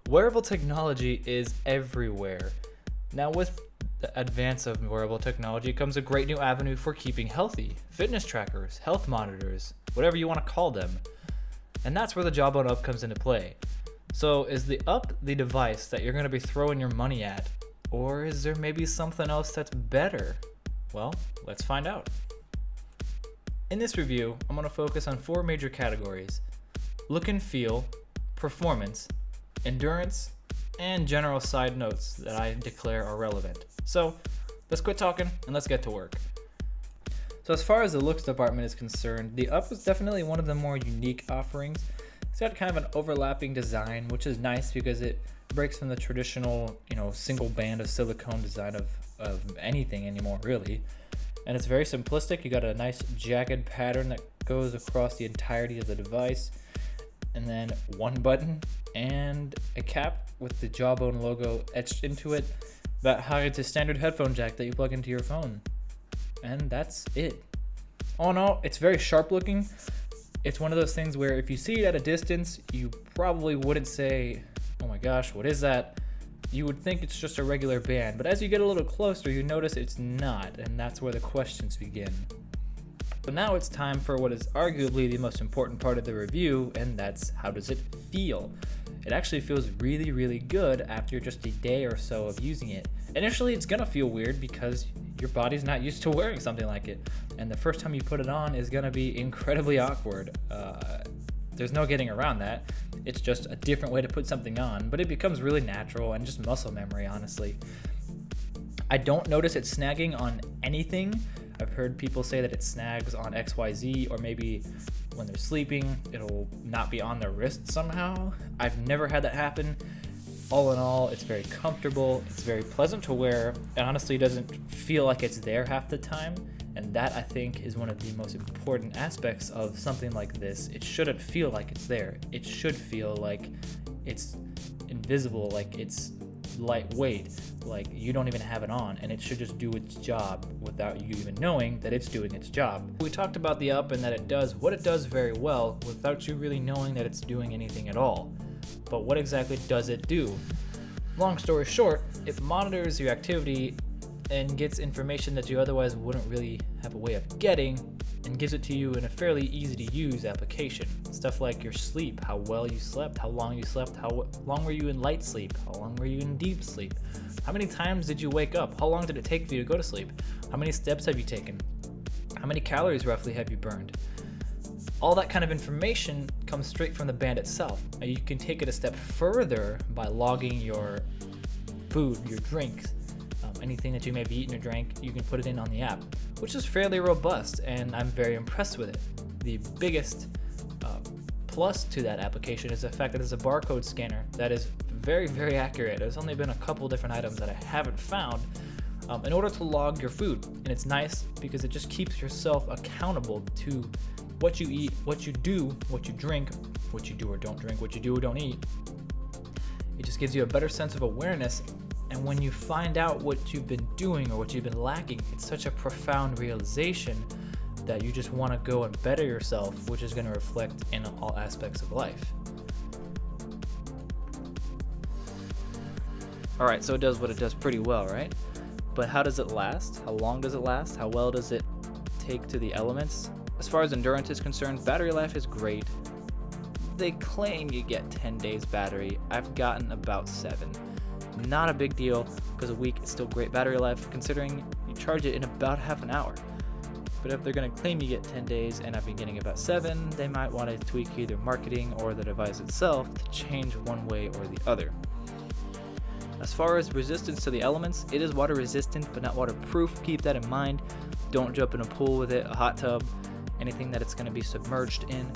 Wearable technology is everywhere. Now, with the advance of wearable technology comes a great new avenue for keeping healthy. Fitness trackers, health monitors, whatever you want to call them. And that's where the Jawbone Up comes into play. So is the Up the device that you're going to be throwing your money at? Or is there maybe something else that's better? Well, let's find out. In this review, I'm going to focus on 4 major categories: look and feel, performance, endurance, and general side notes that I declare are relevant. So let's quit talking and let's get to work. So as far as the looks department is concerned, the Up is definitely one of the more unique offerings. It's got kind of an overlapping design, which is nice because it breaks from the traditional, single band of silicone design of anything anymore, really. And it's very simplistic. You got a nice jagged pattern that goes across the entirety of the device, and then one button and a cap with the Jawbone logo etched into it that hides a standard headphone jack that you plug into your phone. And that's it. All in all, it's very sharp looking. It's one of those things where if you see it at a distance, you probably wouldn't say, oh my gosh, what is that? You would think it's just a regular band, but as you get a little closer, you notice it's not, and that's where the questions begin. So now it's time for what is arguably the most important part of the review, and that's how does it feel? It actually feels really, really good after just a day or so of using it. Initially, it's gonna feel weird because your body's not used to wearing something like it, and the first time you put it on is gonna be incredibly awkward. There's no getting around that. It's just a different way to put something on, but it becomes really natural and just muscle memory, honestly. I don't notice it snagging on anything. I've heard people say that it snags on XYZ, or maybe when they're sleeping, it'll not be on their wrist somehow. I've never had that happen. All in all, it's very comfortable, it's very pleasant to wear, and honestly doesn't feel like it's there half the time. And that, I think, is one of the most important aspects of something like this. It shouldn't feel like it's there. It should feel like it's invisible, like it's lightweight, like you don't even have it on, and it should just do its job without you even knowing that it's doing its job. We talked about the Up and that it does what it does very well without you really knowing that it's doing anything at all. But what exactly does it do? Long story short, it monitors your activity and gets information that you otherwise wouldn't really have a way of getting, and gives it to you in a fairly easy to use application. Stuff like your sleep, how well you slept, how long you slept, how long were you in light sleep, how long were you in deep sleep, how many times did you wake up, how long did it take for you to go to sleep, how many steps have you taken, how many calories roughly have you burned. All that kind of information comes straight from the band itself. And you can take it a step further by logging your food, your drinks, anything that you may have eaten or drank. You can put it in on the app, which is fairly robust, and I'm very impressed with it. The biggest plus to that application is the fact that it's a barcode scanner that is very, very accurate. There's only been a couple different items that I haven't found in order to log your food, and it's nice because it just keeps yourself accountable to what you eat, what you do, what you drink, what you do or don't drink, what you do or don't eat. It just gives you a better sense of awareness. And when you find out what you've been doing or what you've been lacking, it's such a profound realization that you just want to go and better yourself, which is going to reflect in all aspects of life. All right, so it does what it does pretty well, right? But how does it last? How long does it last? How well does it take to the elements? As far as endurance is concerned, battery life is great. They claim you get 10 days battery. I've gotten about 7. Not a big deal, because a week is still great battery life considering you charge it in about half an hour. But if they're going to claim you get 10 days and I've been getting about 7, they might want to tweak either marketing or the device itself to change one way or the other. As far as resistance to the elements, it is water resistant but not waterproof. Keep that in mind. Don't jump in a pool with it, a hot tub, anything that it's going to be submerged in.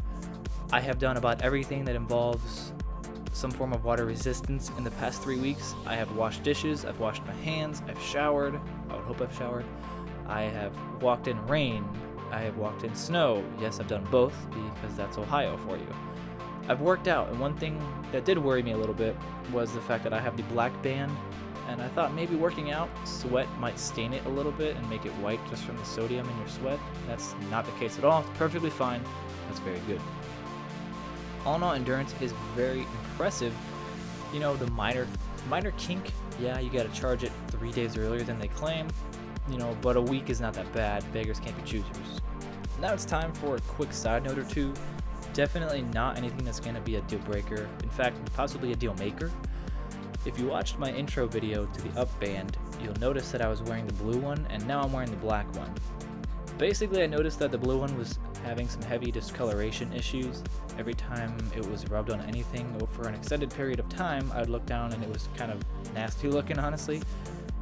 I have done about everything that involves some form of water resistance in the past 3 weeks. I have washed dishes, I've washed my hands, I've showered, I would hope I've showered, I have walked in rain, I have walked in snow. Yes, I've done both because that's Ohio for you. I've worked out, and one thing that did worry me a little bit was the fact that I have the black band, and I thought maybe working out, sweat might stain it a little bit and make it white just from the sodium in your sweat. That's not the case at all. It's perfectly fine. That's very good. All in all, endurance is very impressive You know, the minor kink, yeah, you gotta charge it 3 days earlier than they claim, you know, but a week is not that bad. Beggars can't be choosers. Now it's time for a quick side note or two. Definitely not anything that's gonna be a deal breaker. In fact, possibly a deal maker. If you watched my intro video to the Up band, you'll notice that I was wearing the blue one and now I'm wearing the black one. Basically, I noticed that the blue one was having some heavy discoloration issues. Every time it was rubbed on anything for an extended period of time, I'd look down and it was kind of nasty looking, honestly.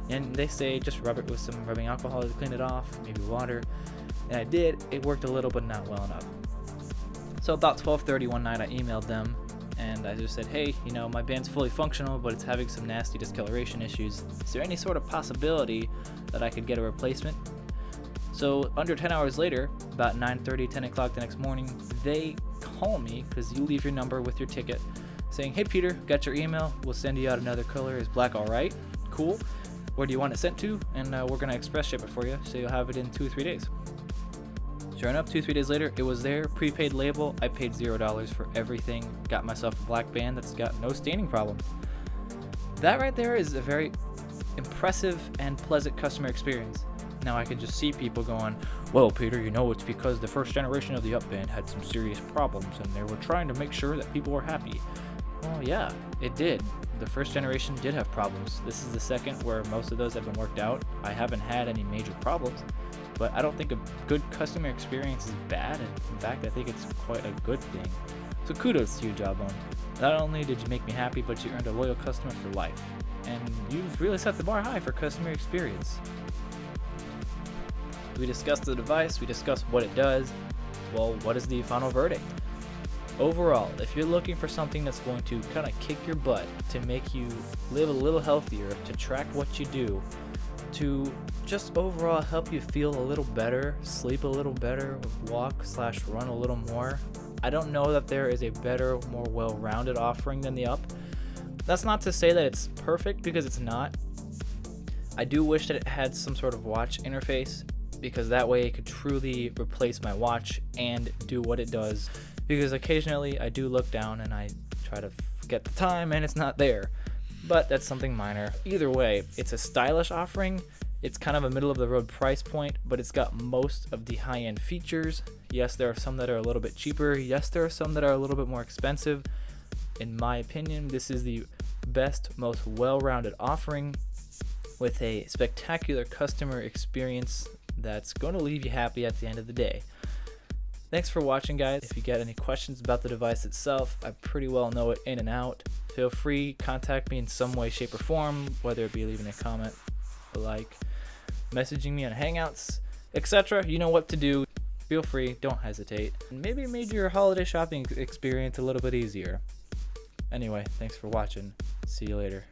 And they say just rub it with some rubbing alcohol to clean it off, maybe water. And I did. It worked a little, but not well enough. So about 12:30 one night, I emailed them and I just said, hey, you know, my band's fully functional, but it's having some nasty discoloration issues. Is there any sort of possibility that I could get a replacement? So under 10 hours later, about 9:30, 10 o'clock the next morning, they call me, because you leave your number with your ticket, saying, hey Peter, got your email, we'll send you out another color. Is black all right? Cool. Where do you want it sent to? And we're going to express ship it for you, so you'll have it in 2 or 3 days. Sure enough, 2 or 3 days later, it was there, prepaid label. I paid $0 for everything, got myself a black band that's got no staining problems. That right there is a very impressive and pleasant customer experience. Now I can just see people going, well, Peter, you know, it's because the first generation of the Up band had some serious problems and they were trying to make sure that people were happy. Well, yeah, it did. The first generation did have problems. This is the second where most of those have been worked out. I haven't had any major problems, but I don't think a good customer experience is bad. In fact, I think it's quite a good thing. So kudos to you, Jawbone. Not only did you make me happy, but you earned a loyal customer for life. And you've really set the bar high for customer experience. We discussed the device, we discussed what it does. Well, what is the final verdict? Overall, if you're looking for something that's going to kind of kick your butt, to make you live a little healthier, to track what you do, to just overall help you feel a little better, sleep a little better, walk/run a little more, I don't know that there is a better, more well-rounded offering than the Up. That's not to say that it's perfect, because it's not. I do wish that it had some sort of watch interface, because that way it could truly replace my watch and do what it does. Because occasionally I do look down and I try to forget the time and it's not there. But that's something minor. Either way, it's a stylish offering. It's kind of a middle of the road price point, but it's got most of the high-end features. Yes, there are some that are a little bit cheaper. Yes, there are some that are a little bit more expensive. In my opinion, this is the best, most well-rounded offering with a spectacular customer experience that's going to leave you happy at the end of the day. Thanks for watching, guys. If you got any questions about the device itself, I pretty well know it in and out. Feel free, contact me in some way, shape, or form, whether it be leaving a comment, a like, messaging me on Hangouts, etc. You know what to do. Feel free, don't hesitate. And maybe it made your holiday shopping experience a little bit easier. Anyway, thanks for watching. See you later.